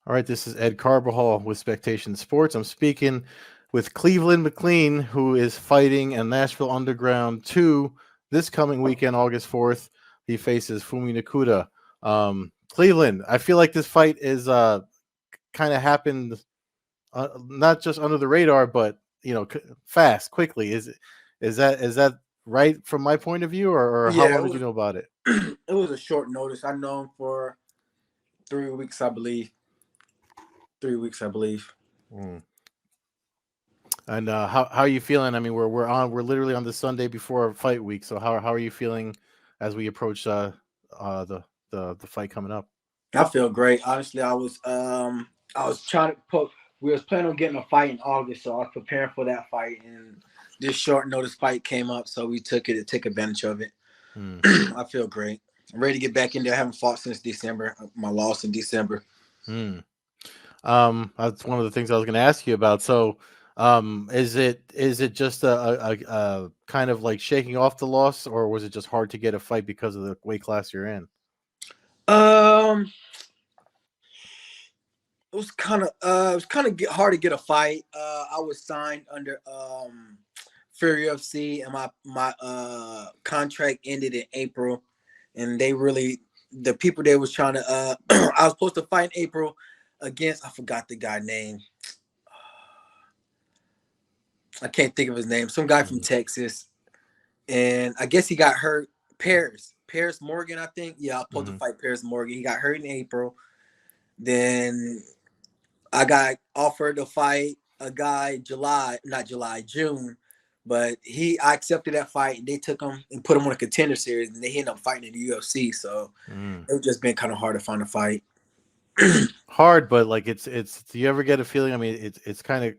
All right, this is Ed Carbajal with Spectation Sports. I'm speaking with Cleveland McLean, who is fighting in Nashville Underground 2 this coming weekend, August 4th. He faces Fumi Nakuda. Cleveland, I feel like this fight is kind of happened not just under the radar, but fast, quickly. Is that right from my point of view, or how Yeah, long did you know about it? it was a short notice. I know him for 3 weeks, I believe. 3 weeks, I believe. Mm. And how are you feeling? I mean, we're literally on the Sunday before fight week. So how are you feeling as we approach the the fight coming up? I feel great. Honestly, I was trying to put. We was planning on getting a fight in August, so I was preparing for that fight, and this short notice fight came up, so we took it to take advantage of it. Hmm. I feel great. I'm ready to get back in there. I haven't fought since December. My loss in December. Hmm. That's one of the things I was going to ask you about. So, is it just a kind of like shaking off the loss, or was it just hard to get a fight because of the weight class you're in? Um, it was kind of hard to get a fight. I was signed under Fury FC, and my contract ended in April, and they really the people they was trying to I was supposed to fight in April against, I forgot the guy name. I can't think of his name. Some guy from Hmm. Texas, and I guess he got hurt. Paris Morgan, I think. Yeah, I was supposed to Hmm. fight Paris Morgan. He got hurt in April. Then I got offered to fight a guy not July, June, but I accepted that fight, and they took him and put him on a contender series, and they ended up fighting in the UFC. So Hmm. it was just been kind of hard to find a fight. Hard, but like it's. Do you ever get a feeling? I mean, it's kind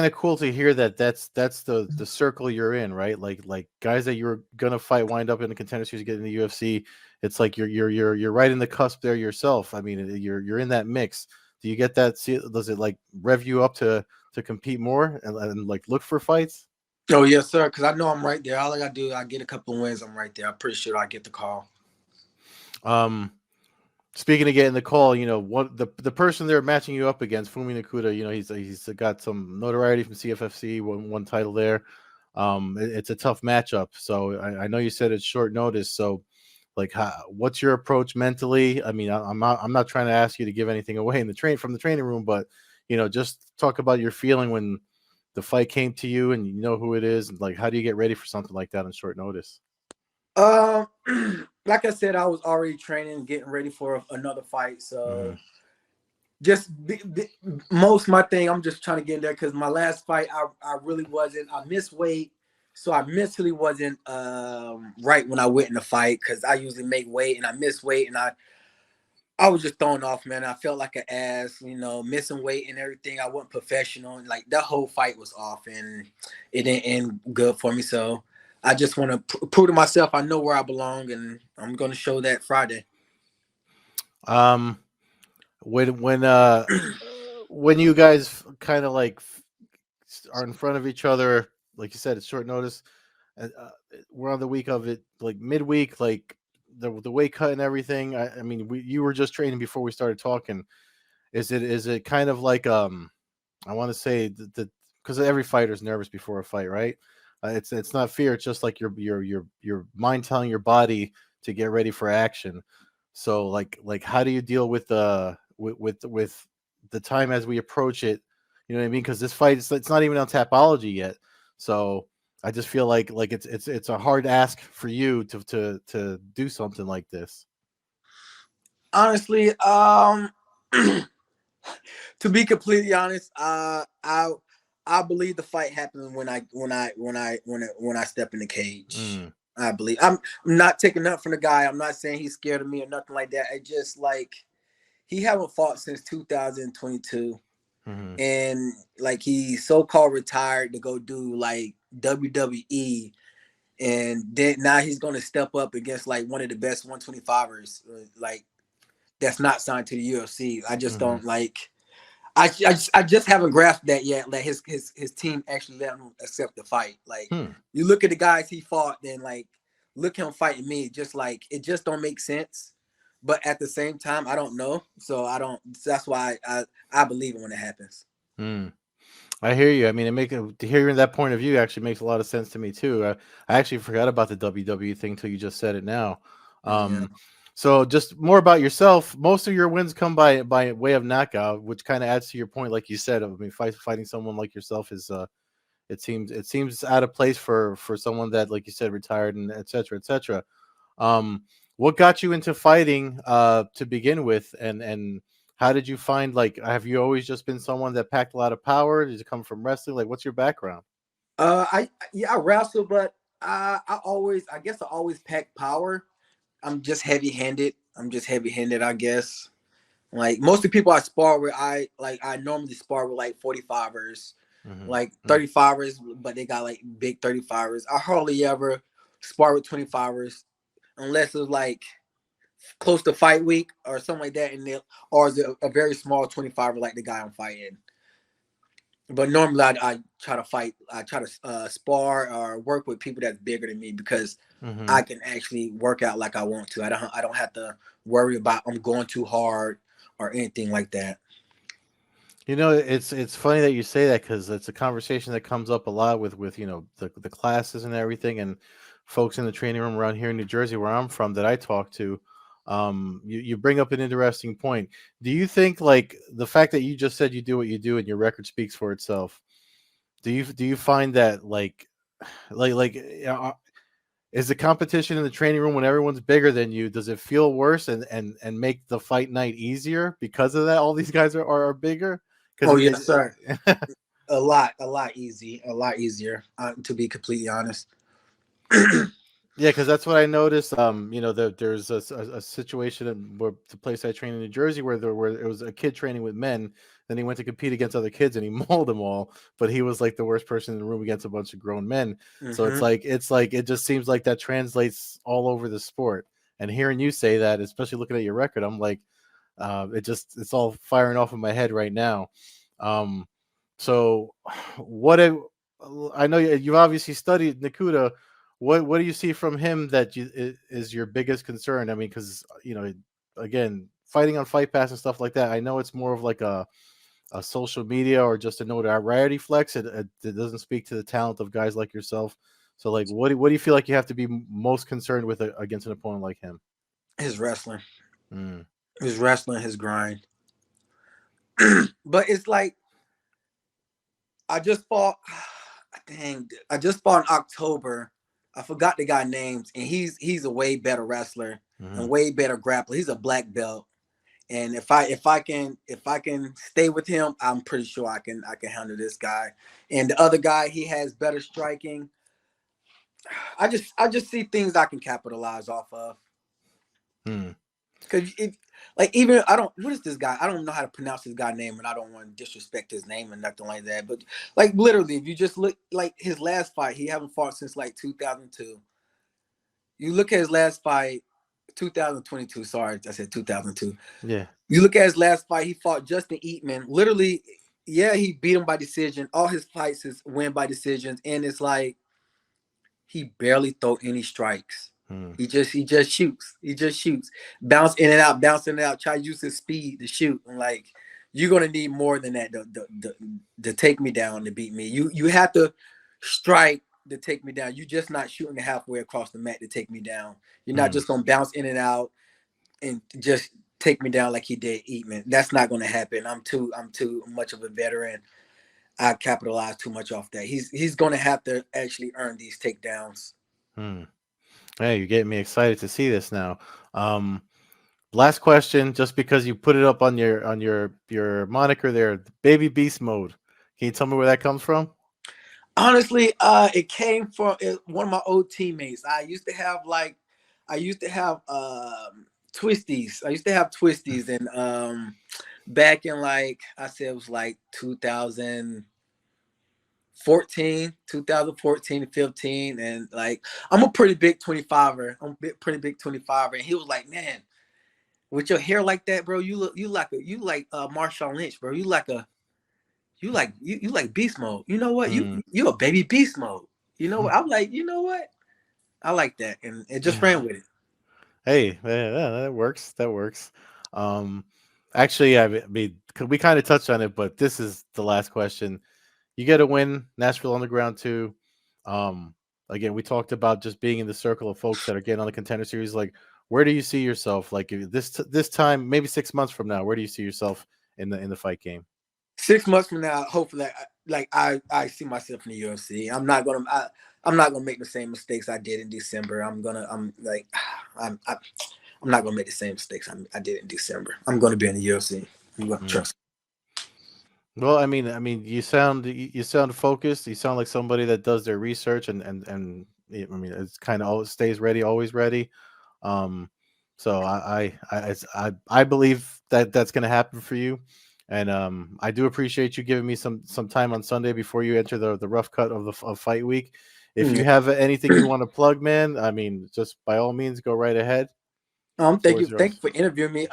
of cool to hear that that's the circle you're in, right? Like guys that you're gonna fight wind up in the contender series, get in the UFC. It's like you're right in the cusp there yourself. I mean, you're in that mix. Do you get that? Does it like rev you up to compete more and like look for fights? Oh yes, sir. Because I know I'm right there. All I gotta do, I get a couple of wins. I'm right there. I'm pretty sure I get the call. Um, Speaking of getting the call, what the person they're matching you up against, Fumi Nakuda, he's got some notoriety from CFFC, one title there. It's a tough matchup. So I know you said it's short notice. So like, what's your approach mentally? I mean, I'm not trying to ask you to give anything away in the from the training room, but just talk about your feeling when the fight came to you and you know who it is, and like how do you get ready for something like that on short notice? Um, like I said, I was already training, getting ready for another fight. Hmm. So just most my thing, I'm just trying to get in there because my last fight, I really wasn't. I missed weight, so I mentally wasn't right when I went in the fight because I usually make weight and I missed weight and I was just thrown off, man. I felt like an ass, missing weight and everything. I wasn't professional, and like that whole fight was off, and it didn't end good for me. So I just want to prove to myself I know where I belong, and I'm going to show that Friday. Um, when you guys kind of like are in front of each other, like you said, it's short notice. And we're on the week of it, like midweek, like the weight cut and everything. I mean, you were just training before we started talking. Is it kind of like I want to say the because every fighter's nervous before a fight, right? It's not fear. It's just like your mind telling your body to get ready for action. So like how do you deal with with the time as we approach it? You know what I mean? Because this fight it's not even on Tapology yet. So I just feel like it's a hard ask for you to do something like this. Honestly, to be completely honest, I believe the fight happens when I step in the cage. Mm, I believe I'm not taking nothing from the guy. I'm not saying he's scared of me or nothing like that. I just like he haven't fought since 2022, mm-hmm, and like he so called retired to go do like WWE, and then now he's gonna step up against like one of the best 125ers, like that's not signed to the UFC. I just mm-hmm, don't like. I just haven't grasped that yet. Like his team actually let him accept the fight. Like hmm. you look at the guys he fought, then like look him fighting me. Just like it just don't make sense. but at the same time, I don't know. So I don't. That's why I believe it when it happens. Hmm. I hear you. I mean, hearing that point of view actually makes a lot of sense to me too. I actually forgot about the WWE thing till you just said it now. Yeah. Um, so just more about yourself. Most of your wins come by way of knockout, which kind of adds to your point, like you said. I mean, fighting someone like yourself is it seems out of place for someone that, like you said, retired and et cetera, et cetera. Um, what got you into fighting to begin with, and how did you find, like, have you always just been someone that packed a lot of power? Did you come from wrestling? Like, what's your background? I wrestle, but I guess I always pack power. I'm just heavy handed. I guess. Like most of the people I spar with, I normally spar with like 45ers, Hmm. like 35ers, but they got like big 35ers. I hardly ever spar with 25ers unless it's like close to fight week or something like that, and they or is it a very small 25er like the guy I'm fighting. But normally I try to fight. I try to spar or work with people that's bigger than me because Hmm. I can actually work out like I want to. I don't have to worry about I'm going too hard or anything like that. It's funny that you say that because it's a conversation that comes up a lot with the classes and everything, and folks in the training room around here in New Jersey, where I'm from, that I talk to. You bring up an interesting point. Do you think, like, the fact that you just said you do what you do and your record speaks for itself? Do you find that, like is the competition in the training room when everyone's bigger than you? Does it feel worse and make the fight night easier because of that? All these guys are bigger because Oh yes, sir. A lot easier. To be completely honest. Yeah, because that's what I noticed. There's a situation where the place I trained in New Jersey where it was a kid training with men. Then he went to compete against other kids and he mauled them all. But he was like the worst person in the room against a bunch of grown men. So it's Hmm. like it just seems like that translates all over the sport. And hearing you say that, especially looking at your record, I'm like, it's all firing off in my head right now. Um, so what I know you've obviously studied Nakuda. What do you see from him that is your biggest concern? I mean, because again, fighting on Fight Pass and stuff like that. I know it's more of like a social media or just a notoriety flex. It doesn't speak to the talent of guys like yourself. So, like, what do you feel like you have to be most concerned with against an opponent like him? His wrestling, Mm, his grind. But it's like I just fought. Dang, I just fought in October. I forgot the guy names, and he's a way better wrestler and mm, way better grappler. He's a black belt, and if I can stay with him, I'm pretty sure I can handle this guy. And the other guy, he has better striking. I just see things I can capitalize off of. mm. Cause if like even I don't what is this guy? I don't know how to pronounce this guy's name, and I don't want to disrespect his name or nothing like that. But like literally, if you just look like his last fight, he haven't fought since like 2002. You look at his last fight, 2022. Sorry, I said 2002. Yeah. You look at his last fight, he fought Justin Eatman. Literally, yeah, he beat him by decision. All his fights is win by decisions, and it's like he barely throw any strikes. Mm, He just shoots. He just shoots. Bounce in and out, bounce in and out. Try to use his speed to shoot. And like you're gonna need more than that to take me down to beat me. You have to strike to take me down. You're just not shooting halfway across the mat to take me down. You're not mm, just gonna bounce in and out and just take me down like he did Eatman. That's not gonna happen. I'm too much of a veteran. I capitalize too much off that. He's gonna have to actually earn these takedowns. mm. Hey, you're getting me excited to see this now. Um, Last question, just because you put it up on your moniker there, Baby Beast Mode. Can you tell me where that comes from? Honestly, it came from one of my old teammates. I used to have twisties. I used to have twisties, and back in like I said, it was like 2014, 15, and like I'm a pretty big 25er. Pretty big 25er, and he was like, "Man, with your hair like that, bro, you like Marshawn Lynch, bro. You like beast mode. You know what? You Mm. you a baby beast mode. You know what? I'm like, you know what? I like that, and just ran with it. Hey, yeah, that works. That works. Um, actually, I mean, we kind of touched on it, but this is the last question. You get a win, Nashville Underground 2. Um, again, we talked about just being in the circle of folks that are getting on the Contender Series. Like, where do you see yourself? Like, if this time, maybe 6 months from now, where do you see yourself in the fight game? 6 months from now, hopefully, I see myself in the UFC. I'm not gonna make the same mistakes I did in December. I'm like I'm not gonna make the same mistakes I did in December. I'm gonna be in the UFC. I'm gonna Mm. trust. Well, I mean, you sound focused. You sound like somebody that does their research and I mean, it's kind of always stays ready, always ready. Um, so I believe that that's going to happen for you, and I do appreciate you giving me some time on Sunday before you enter the rough cut of of fight week. If you Yeah. have anything you want to plug, man, I mean, just by all means, go right ahead. Thank Floor you, is yours. for interviewing me.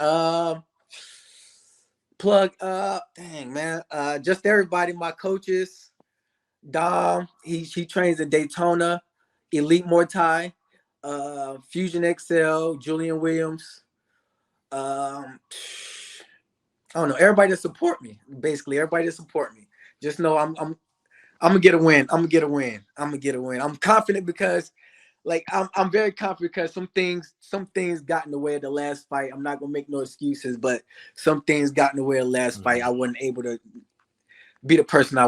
Plug. Dang man. Just everybody, my coaches. Dom, he trains in Daytona, Elite Muay Thai, Fusion XL, Julian Williams. Um, I don't know, everybody to support me. Basically, everybody to support me. Just know I'm gonna get a win. I'm gonna get a win. I'm gonna get a win. I'm confident because like I'm very confident because some things got in the way of the last fight. I'm not gonna make no excuses, but some things got in the way of the last fight. Mhm. I wasn't able to be the person that I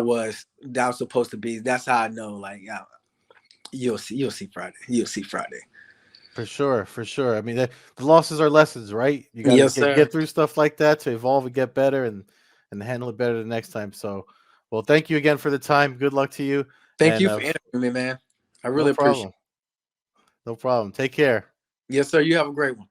was supposed to be. That's how I know. Like, yeah, you'll see Friday. You'll see Friday. For sure, for sure. I mean, the losses are lessons, right? You got to Yes, get sir. get through stuff like that to evolve and get better and handle it better the next time. So, well, thank you again for the time. Good luck to you, Thank and you for interviewing me, man. I no really appreciate problem, no problem. Take care. it. Yes, sir. You have a great one.